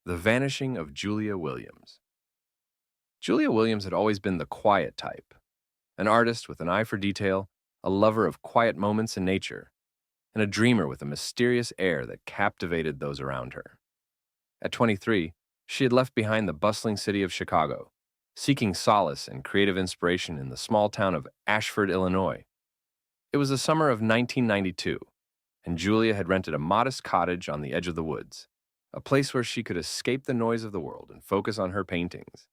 The vanishing of Julia Williams. Julia Williams had always been the quiet type, an artist with an eye for detail, a lover of quiet moments in nature, and a dreamer with a mysterious air that captivated those around her. At 23, she had left behind the bustling city of Chicago, seeking solace and creative inspiration in the small town of Ashford, Illinois. It was the summer of 1992, and Julia had rented a modest cottage on the edge of the woods, a place where she could escape the noise of the world and focus on her paintings.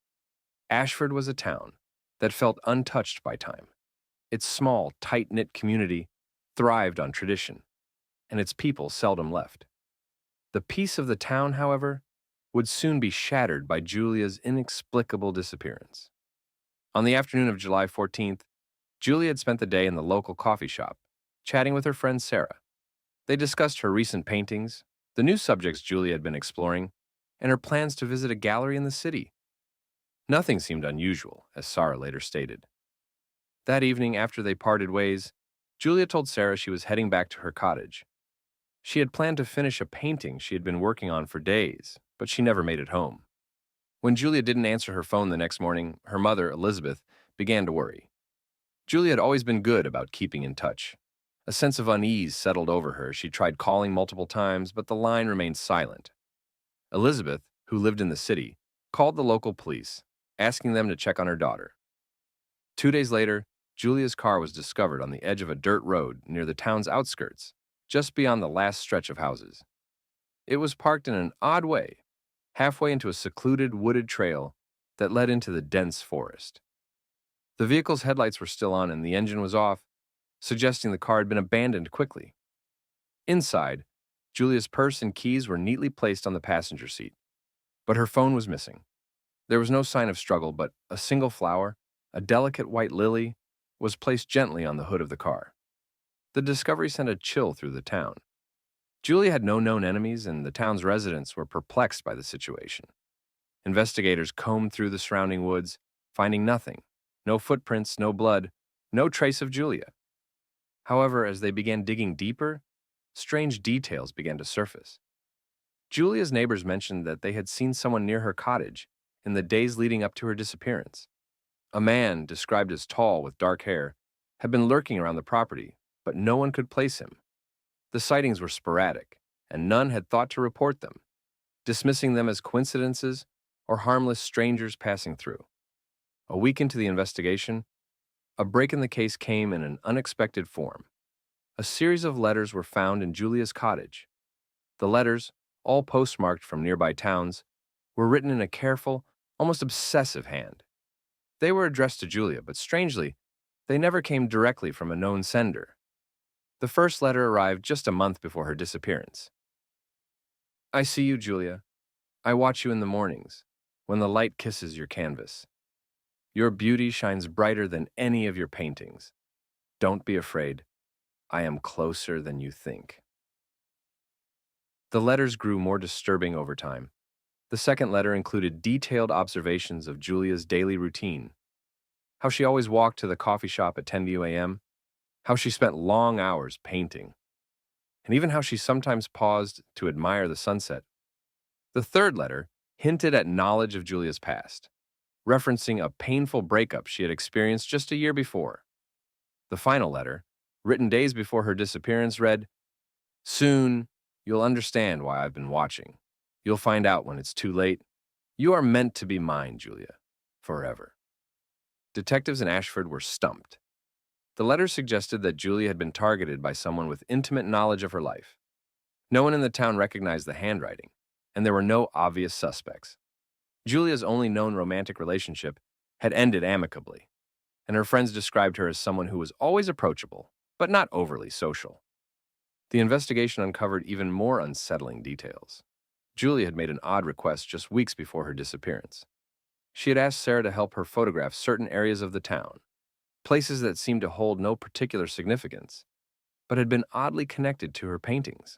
Ashford was a town that felt untouched by time. Its small, tight-knit community thrived on tradition, and its people seldom left. The peace of the town, however, would soon be shattered by Julia's inexplicable disappearance. On the afternoon of July 14th, Julia had spent the day in the local coffee shop, chatting with her friend Sarah. They discussed her recent paintings, the new subjects Julia had been exploring, and her plans to visit a gallery in the city. Nothing seemed unusual, as Sarah later stated. That evening, after they parted ways, Julia told Sarah she was heading back to her cottage. She had planned to finish a painting she had been working on for days, but she never made it home. When Julia didn't answer her phone the next morning, her mother, Elizabeth, began to worry. Julia had always been good about keeping in touch. A sense of unease settled over her. She tried calling multiple times, but the line remained silent. Elizabeth, who lived in the city, called the local police, asking them to check on her daughter. 2 days later, Julia's car was discovered on the edge of a dirt road near the town's outskirts, just beyond the last stretch of houses. It was parked in an odd way, halfway into a secluded wooded trail that led into the dense forest. The vehicle's headlights were still on and the engine was off, suggesting the car had been abandoned quickly. Inside, Julia's purse and keys were neatly placed on the passenger seat, but her phone was missing. There was no sign of struggle, but a single flower, a delicate white lily, was placed gently on the hood of the car. The discovery sent a chill through the town. Julia had no known enemies, and the town's residents were perplexed by the situation. Investigators combed through the surrounding woods, finding nothing. No footprints, no blood, no trace of Julia. However, as they began digging deeper, strange details began to surface. Julia's neighbors mentioned that they had seen someone near her cottage in the days leading up to her disappearance. A man, described as tall with dark hair, had been lurking around the property, but no one could place him. The sightings were sporadic, and none had thought to report them, dismissing them as coincidences or harmless strangers passing through. A week into the investigation, a break in the case came in an unexpected form. A series of letters were found in Julia's cottage. The letters, all postmarked from nearby towns, were written in a careful, almost obsessive hand. They were addressed to Julia, but strangely, they never came directly from a known sender. The first letter arrived just a month before her disappearance. I see you, Julia. I watch you in the mornings, when the light kisses your canvas. Your beauty shines brighter than any of your paintings. Don't be afraid. I am closer than you think. The letters grew more disturbing over time. The second letter included detailed observations of Julia's daily routine. How she always walked to the coffee shop at 10 a.m., how she spent long hours painting, and even how she sometimes paused to admire the sunset. The third letter hinted at knowledge of Julia's past, referencing a painful breakup she had experienced just a year before. The final letter, written days before her disappearance, read, Soon, you'll understand why I've been watching. You'll find out when it's too late. You are meant to be mine, Julia, forever. Detectives in Ashford were stumped. The letters suggested that Julia had been targeted by someone with intimate knowledge of her life. No one in the town recognized the handwriting, and there were no obvious suspects. Julia's only known romantic relationship had ended amicably, and her friends described her as someone who was always approachable, but not overly social. The investigation uncovered even more unsettling details. Julia had made an odd request just weeks before her disappearance. She had asked Sarah to help her photograph certain areas of the town, places that seemed to hold no particular significance, but had been oddly connected to her paintings.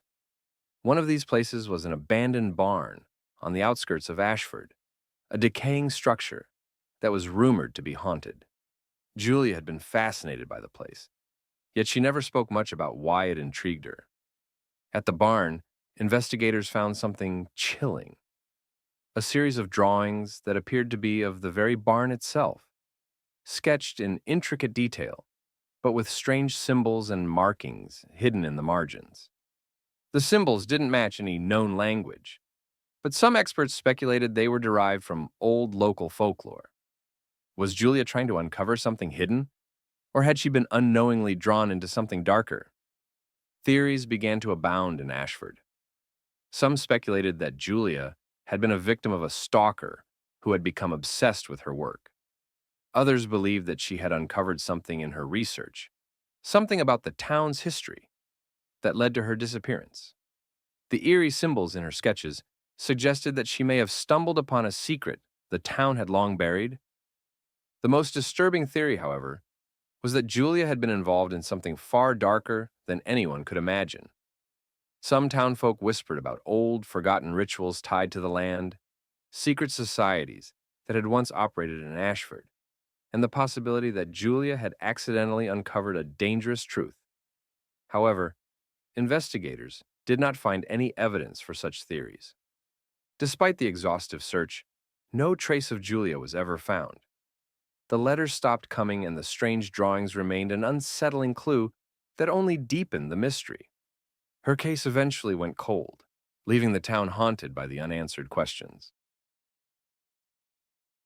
One of these places was an abandoned barn on the outskirts of Ashford, a decaying structure that was rumored to be haunted. Julia had been fascinated by the place, yet she never spoke much about why it intrigued her. At the barn, investigators found something chilling. a series of drawings that appeared to be of the very barn itself, sketched in intricate detail, but with strange symbols and markings hidden in the margins. The symbols didn't match any known language, but some experts speculated they were derived from old local folklore. Was Julia trying to uncover something hidden, or had she been unknowingly drawn into something darker? Theories began to abound in Ashford. Some speculated that Julia had been a victim of a stalker who had become obsessed with her work. Others believed that she had uncovered something in her research, something about the town's history, that led to her disappearance. The eerie symbols in her sketches suggested that she may have stumbled upon a secret the town had long buried. The most disturbing theory, however, was that Julia had been involved in something far darker than anyone could imagine. Some townfolk whispered about old, forgotten rituals tied to the land, secret societies that had once operated in Ashford, and the possibility that Julia had accidentally uncovered a dangerous truth. However, investigators did not find any evidence for such theories. Despite the exhaustive search, no trace of Julia was ever found. The letters stopped coming and the strange drawings remained an unsettling clue that only deepened the mystery. Her case eventually went cold, leaving the town haunted by the unanswered questions.